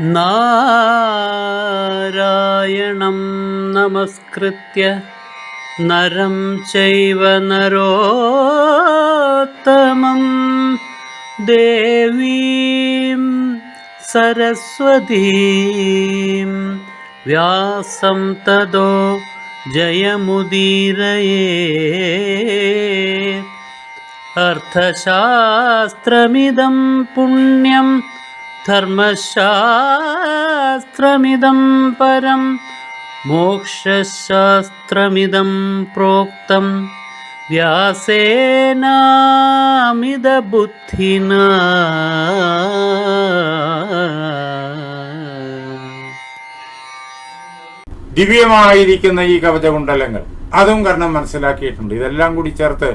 നാരായണം നമസ്കൃത്യ നരം ചൈവ നരോത്തമം ദേവീം സരസ്വതീം വ്യാസം തതോ ജയമുദീരയേ. അർത്ഥശാസ്ത്രമിദം പുണ്യം ധർമ്മശാസ്ത്രമിദം പരം മോക്ഷശാസ്ത്രമിദം പ്രോക്തം വ്യാസേനാമിത ബുദ്ധിനാ. ദിവ്യമായിരിക്കുന്ന ഈ കവചകുണ്ടലങ്ങൾ അതും കർണൻ മനസ്സിലാക്കിയിട്ടുണ്ട്. ഇതെല്ലാം കൂടി ചേർത്ത്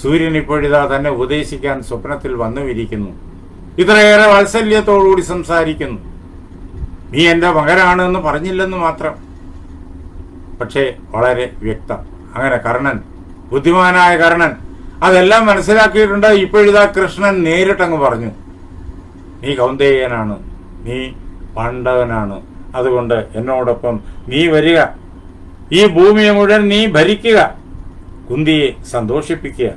സൂര്യൻ ഇപ്പോഴിതാ തന്നെ ഉപദേശിക്കാൻ സ്വപ്നത്തിൽ വന്നുമിരിക്കുന്നു. ഇത്രയേറെ വാത്സല്യത്തോടുകൂടി സംസാരിക്കുന്നു. നീ എൻ്റെ മകനാണെന്ന് പറഞ്ഞില്ലെന്ന് മാത്രം, പക്ഷേ വളരെ വ്യക്തം. അങ്ങനെ കർണൻ, ബുദ്ധിമാനായ കർണൻ അതെല്ലാം മനസ്സിലാക്കിയിട്ടുണ്ട്. ഇപ്പോഴിതാ കൃഷ്ണൻ നേരിട്ടങ്ങ് പറഞ്ഞു, നീ കൗന്ദേയനാണ്, നീ പാണ്ഡവനാണ്, അതുകൊണ്ട് എന്നോടൊപ്പം നീ വരിക, ഈ ഭൂമിയെ മുഴുവൻ നീ ഭരിക്കുക, കുന്തിയെ സന്തോഷിപ്പിക്കുക.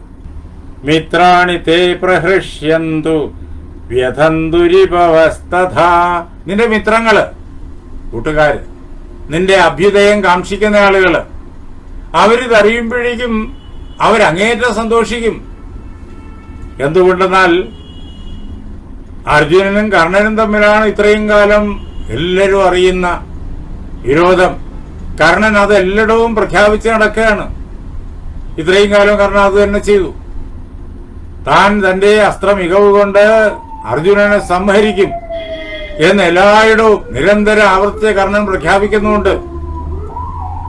മിത്രാണി തേ പ്രഹൃഷ്യന്തു വ്യഥന്തുരിപവസ്തഥാ. നിന്റെ മിത്രങ്ങള്, കൂട്ടുകാര്, നിന്റെ അഭ്യുദയം കാക്ഷിക്കുന്ന ആളുകള്, അവരിതറിയുമ്പോഴേക്കും അവരങ്ങേറ്റം സന്തോഷിക്കും. എന്തുകൊണ്ടെന്നാൽ അർജുനനും കർണനും തമ്മിലാണ് ഇത്രയും കാലം എല്ലാവരും അറിയുന്ന വിരോധം. കർണൻ അത് എല്ലായിടവും പ്രഖ്യാപിച്ച് നടക്കുകയാണ്. ഇത്രയും കാലം കർണൻ അത് തന്നെ ചെയ്തു. താൻ തന്റെ അസ്ത്ര മികവ് കൊണ്ട് അർജുനനെ സംഹരിക്കും എന്ന് എല്ലായിടവും നിരന്തരം ആവർത്തിച്ച് കർണൻ പ്രഖ്യാപിക്കുന്നുണ്ട്.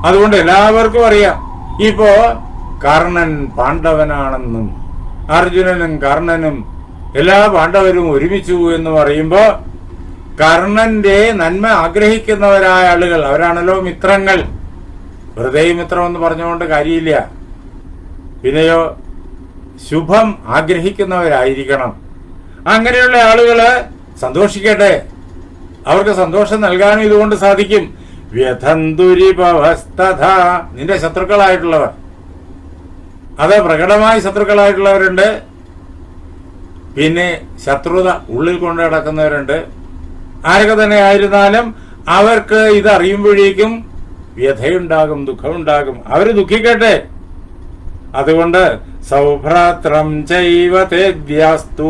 അതുകൊണ്ട് എല്ലാവർക്കും അറിയാം ഇപ്പോ കർണൻ പാണ്ഡവനാണെന്നും അർജുനനും കർണനും എല്ലാ പാണ്ഡവരും ഒരുമിച്ചു എന്ന് പറയുമ്പോ കർണന്റെ നന്മ ആഗ്രഹിക്കുന്നവരായ ആളുകൾ, അവരാണല്ലോ മിത്രങ്ങൾ. വെറുതെ മിത്രം എന്ന് പറഞ്ഞുകൊണ്ട് കാര്യമില്ല. പിന്നെയോ ശുഭം ആഗ്രഹിക്കുന്നവരായിരിക്കണം. അങ്ങനെയുള്ള ആളുകള് സന്തോഷിക്കട്ടെ, അവർക്ക് സന്തോഷം നൽകാനും ഇതുകൊണ്ട് സാധിക്കും. വ്യഥന്തുരിപവസ്തഥാ. നിന്റെ ശത്രുക്കളായിട്ടുള്ളവർ, അത് പ്രകടമായി ശത്രുക്കളായിട്ടുള്ളവരുണ്ട്, പിന്നെ ശത്രുത ഉള്ളിൽ കൊണ്ട് നടക്കുന്നവരുണ്ട്. ആരൊക്കെ തന്നെ ആയിരുന്നാലും അവർക്ക് ഇത് അറിയുമ്പോഴേക്കും വ്യഥയുണ്ടാകും, ദുഃഖമുണ്ടാകും. അവര് ദുഃഖിക്കട്ടെ. അതുകൊണ്ട് സൗഭ്രാത്രം ചൈവ തേദ്യാസ്തു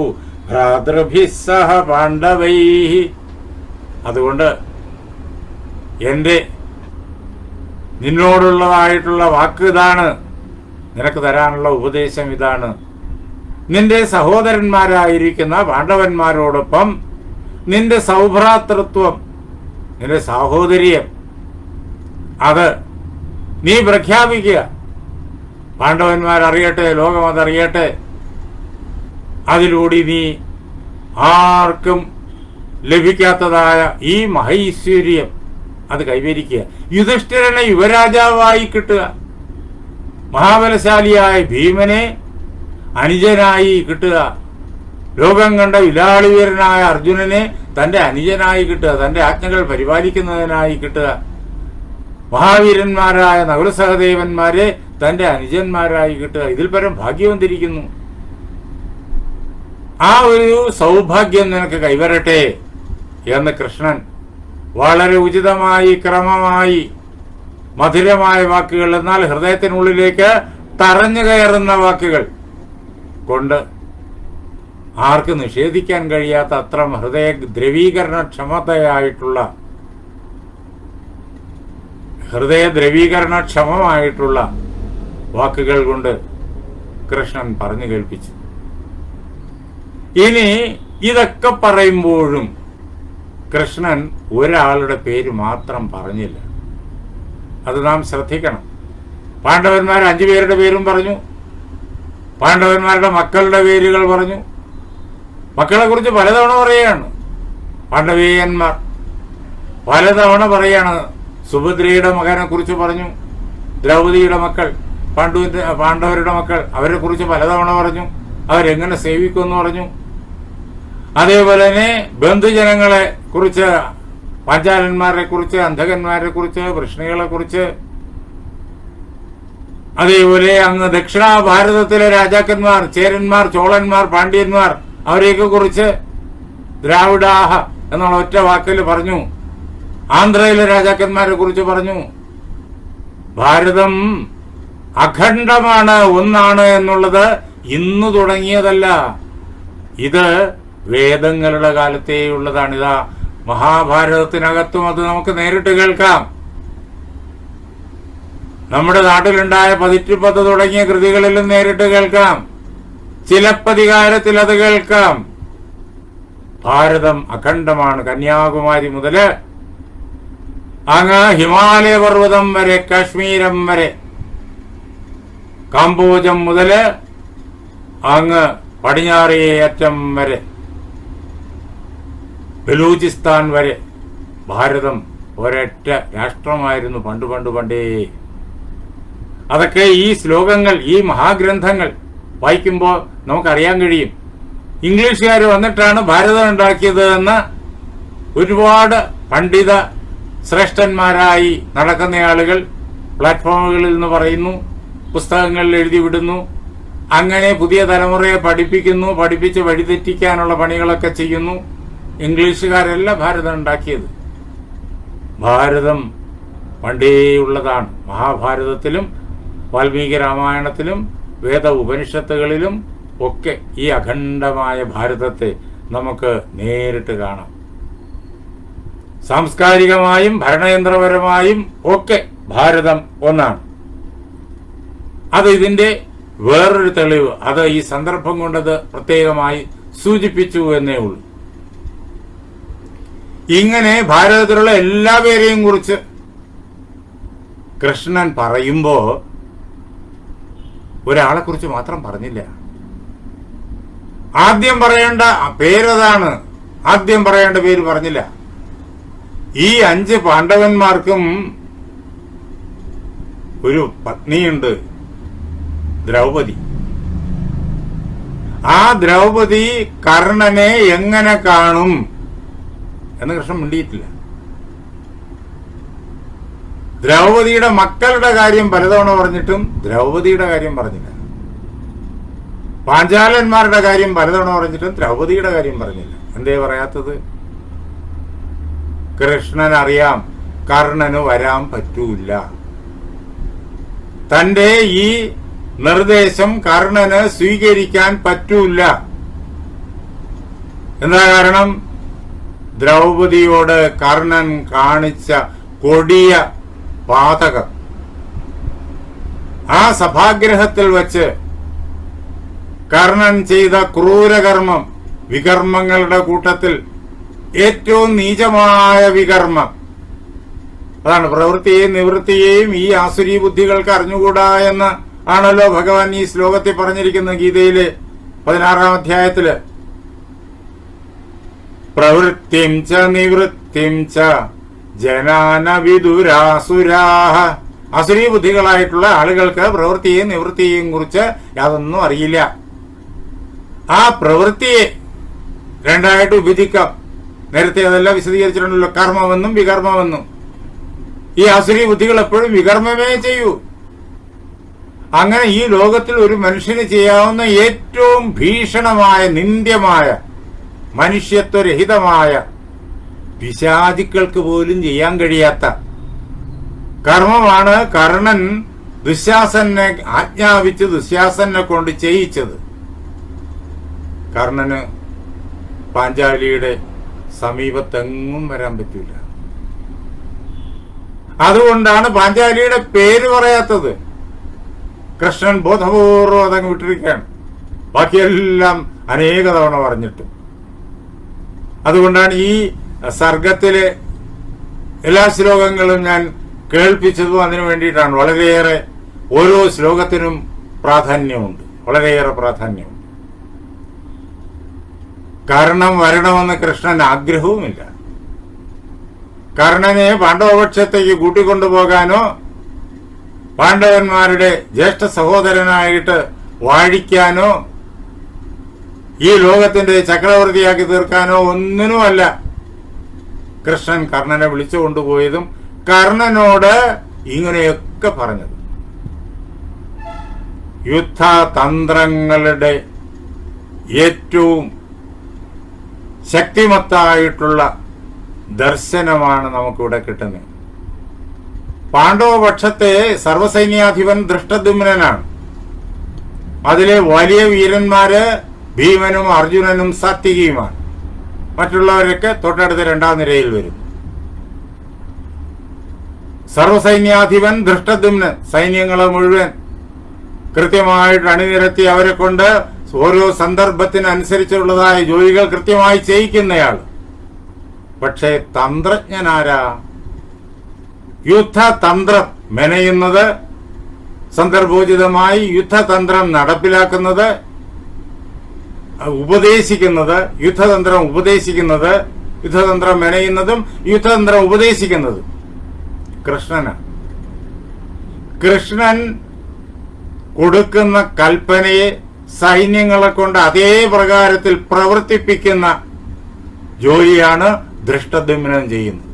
ഭ്രാതൃഭിഃ സഹ പാണ്ഡവൈഃ. അതുകൊണ്ട് എന്റെ നിന്നോടുള്ളതായിട്ടുള്ള വാക്ക് ഇതാണ്, നിനക്ക് തരാനുള്ള ഉപദേശം ഇതാണ്. നിന്റെ സഹോദരന്മാരായിരിക്കുന്ന പാണ്ഡവന്മാരോടൊപ്പം നിന്റെ സൗഭ്രാതൃത്വം, നിന്റെ സാഹോദര്യം, അത് നീ പ്രഖ്യാപിക്കുക. പാണ്ഡവന്മാരറിയട്ടെ, ലോകം അതറിയട്ടെ. അതിലൂടെ നീ ആർക്കും ലഭിക്കാത്തതായ ഈ മഹൈശ്വര്യം അത് കൈവരിക്കുക. യുധിഷ്ഠിരനെ യുവരാജാവായി കിട്ടുക, മഹാബലശാലിയായ ഭീമനെ അനുജനായി കിട്ടുക, ലോകം കണ്ട വിലാളിവീരനായ അർജുനനെ തന്റെ അനുജനായി കിട്ടുക, തന്റെ ആജ്ഞകൾ പരിപാലിക്കുന്നതിനായി കിട്ടുക, മഹാവീരന്മാരായ നകുലസഹദേവന്മാരെ തന്റെ അനുജന്മാരായി കിട്ടുക. ഇതിൽ പരം ഭാഗ്യം വന്നിരിക്കുന്നു. ആ ഒരു സൗഭാഗ്യം നിനക്ക് കൈവരട്ടെ എന്ന് കൃഷ്ണൻ വളരെ ഉചിതമായി, ക്രമമായി, മധുരമായ വാക്കുകൾ, എന്നാൽ ഹൃദയത്തിനുള്ളിലേക്ക് തറഞ്ഞു കയറുന്ന വാക്കുകൾ കൊണ്ട് ആർക്ക് നിഷേധിക്കാൻ കഴിയാത്ത അത്ര ഹൃദയ ദ്രവീകരണക്ഷമമായിട്ടുള്ള വാക്കുകൾ കൊണ്ട് കൃഷ്ണൻ പറഞ്ഞു കേൾപ്പിച്ചു. ഇനി ഇതൊക്കെ പറയുമ്പോഴും കൃഷ്ണൻ ഒരാളുടെ പേര് മാത്രം പറഞ്ഞില്ല. അത് നാം ശ്രദ്ധിക്കണം. പാണ്ഡവന്മാർ 5 പേരുടെ പേരും പറഞ്ഞു, പാണ്ഡവന്മാരുടെ മക്കളുടെ പേരുകൾ പറഞ്ഞു. മക്കളെ കുറിച്ച് പലതവണ പറയുകയാണ്. പാണ്ഡവീയന്മാർ പലതവണ പറയാണ്. സുഭദ്രയുടെ മകനെ കുറിച്ച് പറഞ്ഞു, ദ്രൗപദിയുടെ മക്കൾ, പാണ്ഡവരുടെ മക്കൾ, അവരെ കുറിച്ച് പലതവണ പറഞ്ഞു. അവരെങ്ങനെ സേവിക്കുമെന്ന് പറഞ്ഞു. അതേപോലെ തന്നെ ബന്ധുജനങ്ങളെ കുറിച്ച്, പാഞ്ചാലന്മാരെ കുറിച്ച്, അന്ധകന്മാരെ കുറിച്ച്, വൃഷ്ണികളെ കുറിച്ച്, അതേപോലെ അങ്ങ് ദക്ഷിണ ഭാരതത്തിലെ രാജാക്കന്മാർ, ചേരന്മാർ, ചോളന്മാർ, പാണ്ഡ്യന്മാർ, അവരെയൊക്കെ കുറിച്ച് ദ്രാവിഡാഹ എന്നുള്ള ഒറ്റ വാക്കിൽ പറഞ്ഞു. ആന്ധ്രയിലെ രാജാക്കന്മാരെ കുറിച്ച് പറഞ്ഞു. ഭാരതം അഖണ്ഡമാണ്, ഒന്നാണ് എന്നുള്ളത് ഇന്നു തുടങ്ങിയതല്ല. ഇത് വേദങ്ങളുടെ കാലത്തേയുള്ളതാണ്. ഇതാ മഹാഭാരതത്തിനകത്തും അത് നമുക്ക് നേരിട്ട് കേൾക്കാം. നമ്മുടെ നാട്ടിലുണ്ടായ പതിറ്റുപത്ത് തുടങ്ങിയ കൃതികളിലും നേരിട്ട് കേൾക്കാം. ചിലപ്പതികാരത്തിൽ അത് കേൾക്കാം. ഭാരതം അഖണ്ഡമാണ്. കന്യാകുമാരി മുതല് അങ്ങ് ഹിമാലയ പർവ്വതം വരെ, കാശ്മീരം വരെ, കാംബോജം മുതല് അങ്ങ് പടിഞ്ഞാറേ അറ്റം വരെ, ബലൂചിസ്ഥാൻ വരെ ഭാരതം ഒരൊറ്റ രാഷ്ട്രമായിരുന്നു പണ്ടേ. അതൊക്കെ ഈ ശ്ലോകങ്ങൾ, ഈ മഹാഗ്രന്ഥങ്ങൾ വായിക്കുമ്പോൾ നമുക്കറിയാൻ കഴിയും. ഇംഗ്ലീഷുകാർ വന്നിട്ടാണ് ഭാരതം ഉണ്ടാക്കിയത് എന്ന് ഒരുപാട് പണ്ഡിത ശ്രേഷ്ഠന്മാരായി നടക്കുന്ന ആളുകൾ പ്ലാറ്റ്ഫോമുകളിൽ നിന്ന് പറയുന്നു, പുസ്തകങ്ങളിൽ എഴുതി വിടുന്നു. അങ്ങനെ പുതിയ തലമുറയെ പഠിപ്പിക്കുന്നു, പഠിപ്പിച്ച് വഴിതെറ്റിക്കാനുള്ള പണികളൊക്കെ ചെയ്യുന്നു. ഇംഗ്ലീഷുകാരല്ല ഭാരതം ഉണ്ടാക്കിയത്. ഭാരതം പണ്ടേയുള്ളതാണ്. മഹാഭാരതത്തിലും വാൽമീകി രാമായണത്തിലും വേദ ഉപനിഷത്തുകളിലും ഒക്കെ ഈ അഖണ്ഡമായ ഭാരതത്തെ നമുക്ക് നേരിട്ട് കാണാം. സാംസ്കാരികമായും ഭരണയന്ത്രപരമായും ഒക്കെ ഭാരതം ഒന്നാണ്. അത് ഇതിന്റെ വേറൊരു തെളിവ്. അത് ഈ സന്ദർഭം കൊണ്ടത് പ്രത്യേകമായി സൂചിപ്പിച്ചു എന്നേ ഉള്ളൂ. ഇങ്ങനെ ഭാരതത്തിലുള്ള എല്ലാവരെയും കുറിച്ച് കൃഷ്ണൻ പറയുമ്പോ ഒരാളെ കുറിച്ച് മാത്രം പറഞ്ഞില്ല. ആദ്യം പറയേണ്ട പേരതാണ്. ആദ്യം പറയേണ്ട പേര് പറഞ്ഞില്ല. ഈ 5 പാണ്ഡവന്മാർക്കും ഒരു പത്നിയുണ്ട്, ദ്രൗപദി. ആ ദ്രൗപദി കർണനെ എങ്ങനെ കാണും എന്ന് കൃഷ്ണൻ മിണ്ടിയിട്ടില്ല. ദ്രൗപദിയുടെ മക്കളുടെ കാര്യം പലതവണ പറഞ്ഞിട്ടും ദ്രൗപദിയുടെ കാര്യം പറഞ്ഞില്ല. പാഞ്ചാലന്മാരുടെ കാര്യം പലതവണ പറഞ്ഞിട്ടും ദ്രൗപദിയുടെ കാര്യം പറഞ്ഞില്ല. എന്തേ പറയാത്തത്? കൃഷ്ണൻ അറിയാം കർണന് വരാൻ പറ്റൂല. തന്റെ ഈ നിർദ്ദേശം കർണന് സ്വീകരിക്കാൻ പറ്റൂല. എന്താ കാരണം? ദ്രൗപദിയോട് കർണൻ കാണിച്ച കൊടിയ പാതകം. ആ സഭാഗ്രഹത്തിൽ വച്ച് കർണൻ ചെയ്ത ക്രൂരകർമ്മം, വികർമ്മങ്ങളുടെ കൂട്ടത്തിൽ ഏറ്റവും നീചമായ വികർമ്മം അതാണ്. പ്രവൃത്തിയെയും നിവൃത്തിയെയും ഈ ആസുരീ ബുദ്ധികൾക്ക് അറിഞ്ഞുകൂടാ എന്ന് ആണല്ലോ ഭഗവാൻ ഈ ശ്ലോകത്തിൽ പറഞ്ഞിരിക്കുന്നത് ഗീതയിലെ 16-ാം അധ്യായത്തില്. പ്രവൃത്തിം ച നിവൃത്തിം ച ജനാന വിദുരാസുരാഹ. അസുരീ ബുദ്ധികളായിട്ടുള്ള ആളുകൾക്ക് പ്രവൃത്തിയെയും നിവൃത്തിയെയും കുറിച്ച് യാതൊന്നും അറിയില്ല. ആ പ്രവൃത്തിയെ രണ്ടായിട്ട് വിഭജിക്കാം. നേരത്തെ അതെല്ലാം വിശദീകരിച്ചിട്ടുണ്ടല്ലോ, കർമ്മമെന്നും വികർമ്മമെന്നും. ഈ അസുരീ ബുദ്ധികൾ എപ്പോഴും വികർമ്മമേ ചെയ്യൂ. അങ്ങനെ ഈ ലോകത്തിൽ ഒരു മനുഷ്യന് ചെയ്യാവുന്ന ഏറ്റവും ഭീഷണമായ, നിന്ദ്യമായ, മനുഷ്യത്വരഹിതമായ, പിശാചുക്കൾക്ക് പോലും ചെയ്യാൻ കഴിയാത്ത കർമ്മമാണ് കർണൻ ദുശ്ശാസനെ ആജ്ഞാപിച്ച് ദുശ്ശാസനെ കൊണ്ട് ചെയ്യിച്ചത്. കർണന് പാഞ്ചാലിയുടെ സമീപത്തെങ്ങും വരാൻ പറ്റൂല. അതുകൊണ്ടാണ് പാഞ്ചാലിയുടെ പേര് പറയാത്തത്. കൃഷ്ണൻ ബോധപൂർവ്വം അതങ്ങ് വിട്ടിരിക്കുകയാണ്, ബാക്കിയെല്ലാം അനേക തവണ പറഞ്ഞിട്ട്. അതുകൊണ്ടാണ് ഈ സർഗത്തിലെ എല്ലാ ശ്ലോകങ്ങളും ഞാൻ കേൾപ്പിച്ചതും അതിനു വേണ്ടിയിട്ടാണ്. വളരെയേറെ ഓരോ ശ്ലോകത്തിനും പ്രാധാന്യമുണ്ട്, വളരെയേറെ പ്രാധാന്യമുണ്ട്. കർണൻ വരണമെന്ന് കൃഷ്ണൻ ആഗ്രഹവുമില്ല. കർണനെ പാണ്ഡവപക്ഷത്തേക്ക് കൂട്ടിക്കൊണ്ടുപോകാനോ പാണ്ഡവന്മാരുടെ ജ്യേഷ്ഠ സഹോദരനായിട്ട് വാഴിക്കാനോ ഈ ലോകത്തിന്റെ ചക്രവർത്തിയാക്കി തീർക്കാനോ ഒന്നിനുമല്ല കൃഷ്ണൻ കർണനെ വിളിച്ചു കൊണ്ടുപോയതും കർണനോട് ഇങ്ങനെയൊക്കെ പറഞ്ഞത്. യുദ്ധതന്ത്രങ്ങളുടെ ഏറ്റവും ശക്തിമത്തായിട്ടുള്ള ദർശനമാണ് നമുക്കിവിടെ കിട്ടുന്നത്. പാണ്ഡവപക്ഷത്തെ സർവസൈന്യാധിപൻ ദൃഷ്ടദ്യുമ്നനാണ്. അതിലെ വലിയ വീരന്മാര് ഭീമനും അർജുനനും സാത്വികിയുമാണ്. മറ്റുള്ളവരൊക്കെ തൊട്ടടുത്ത് രണ്ടാം നിരയിൽ വരും. സർവസൈന്യാധിപൻ ദൃഷ്ടദ്യുമ്നൻ സൈന്യങ്ങളെ മുഴുവൻ കൃത്യമായിട്ട് അണിനിരത്തി അവരെ കൊണ്ട് ഓരോ സന്ദർഭത്തിനനുസരിച്ചുള്ളതായ ജോലികൾ കൃത്യമായി ചെയ്യിക്കുന്നയാൾ. പക്ഷേ തന്ത്രജ്ഞനാരാ? യുദ്ധതന്ത്രം മെനയുന്നത്, സന്ദർഭോചിതമായി യുദ്ധതന്ത്രം നടപ്പിലാക്കുന്നത്, യുദ്ധതന്ത്രം ഉപദേശിക്കുന്നത്, യുദ്ധതന്ത്രം മെനയുന്നതും യുദ്ധതന്ത്രം ഉപദേശിക്കുന്നതും കൃഷ്ണനാണ്. കൃഷ്ണൻ കൊടുക്കുന്ന കൽപ്പനയെ സൈന്യങ്ങളെ കൊണ്ട് അതേ പ്രകാരത്തിൽ പ്രവർത്തിപ്പിക്കുന്ന ജോലിയാണ് ദൃഷ്ടദ്യുമ്നൻ ചെയ്യുന്നത്.